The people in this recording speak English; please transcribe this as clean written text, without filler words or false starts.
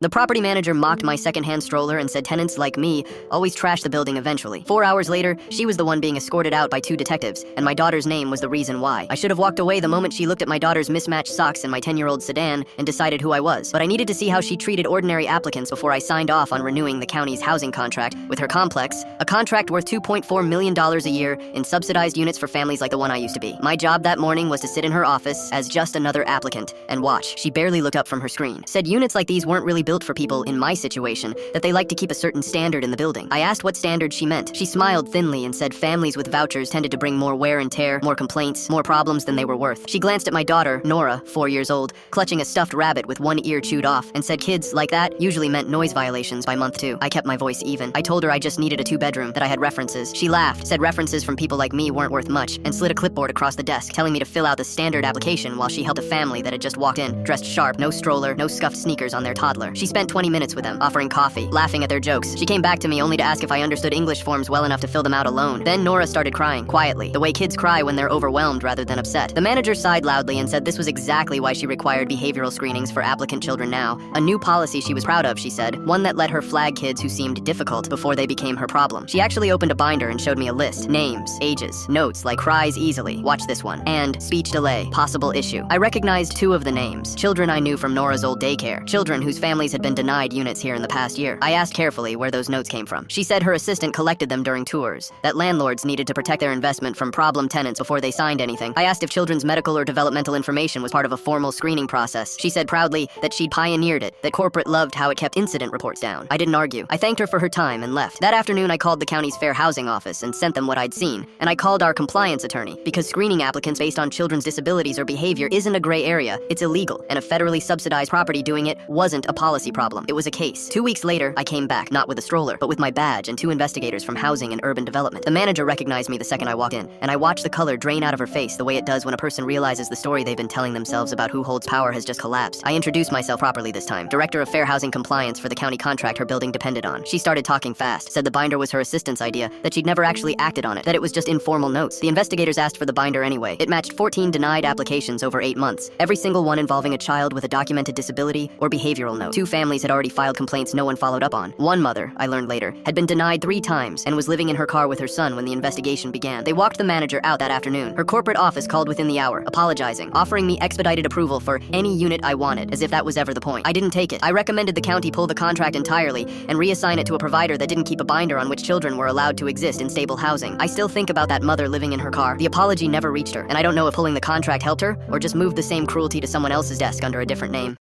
The property manager mocked my secondhand stroller and said tenants like me always trash the building eventually. 4 hours later, she was the one being escorted out by 2 detectives, and my daughter's name was the reason why. I should have walked away the moment she looked at my daughter's mismatched socks and my 10-year-old sedan and decided who I was. But I needed to see how she treated ordinary applicants before I signed off on renewing the county's housing contract with her complex, a contract worth $2.4 million a year in subsidized units for families like the one I used to be. My job that morning was to sit in her office as just another applicant and watch. She barely looked up from her screen. Said units like these weren't really built for people in my situation, that they like to keep a certain standard in the building. I asked what standard she meant. She smiled thinly and said families with vouchers tended to bring more wear and tear, more complaints, more problems than they were worth. She glanced at my daughter, Nora, 4 years old, clutching a stuffed rabbit with one ear chewed off, and said kids like that usually meant noise violations by month 2. I kept my voice even. I told her I just needed a 2-bedroom, that I had references. She laughed, said references from people like me weren't worth much, and slid a clipboard across the desk, telling me to fill out the standard application while she helped a family that had just walked in, dressed sharp, no stroller, no scuffed sneakers on their toddler. She spent 20 minutes with them, offering coffee, laughing at their jokes. She came back to me only to ask if I understood English forms well enough to fill them out alone. Then Nora started crying, quietly, the way kids cry when they're overwhelmed rather than upset. The manager sighed loudly and said this was exactly why she required behavioral screenings for applicant children now. A new policy she was proud of, she said, one that let her flag kids who seemed difficult before they became her problem. She actually opened a binder and showed me a list. Names, ages, notes like cries easily, watch this one, and speech delay, possible issue. I recognized 2 of the names, children I knew from Nora's old daycare, children whose families had been denied units here in the past year. I asked carefully where those notes came from. She said her assistant collected them during tours, that landlords needed to protect their investment from problem tenants before they signed anything. I asked if children's medical or developmental information was part of a formal screening process. She said proudly that she'd pioneered it, that corporate loved how it kept incident reports down. I didn't argue. I thanked her for her time and left. That afternoon, I called the county's fair housing office and sent them what I'd seen, and I called our compliance attorney, because screening applicants based on children's disabilities or behavior isn't a gray area, it's illegal, and a federally subsidized property doing it wasn't a policy problem. It was a case. 2 weeks later, I came back, not with a stroller, but with my badge and 2 investigators from housing and urban development. The manager recognized me the second I walked in, and I watched the color drain out of her face the way it does when a person realizes the story they've been telling themselves about who holds power has just collapsed. I introduced myself properly this time. Director of Fair Housing Compliance for the county contract her building depended on. She started talking fast, said the binder was her assistant's idea, that she'd never actually acted on it, that it was just informal notes. The investigators asked for the binder anyway. It matched 14 denied applications over 8 months, every single one involving a child with a documented disability or behavioral note. 2 families had already filed complaints no one followed up on. One mother, I learned later, had been denied 3 times and was living in her car with her son when the investigation began. They walked the manager out that afternoon. Her corporate office called within the hour, apologizing, offering me expedited approval for any unit I wanted, as if that was ever the point. I didn't take it. I recommended the county pull the contract entirely and reassign it to a provider that didn't keep a binder on which children were allowed to exist in stable housing. I still think about that mother living in her car. The apology never reached her, and I don't know if pulling the contract helped her or just moved the same cruelty to someone else's desk under a different name.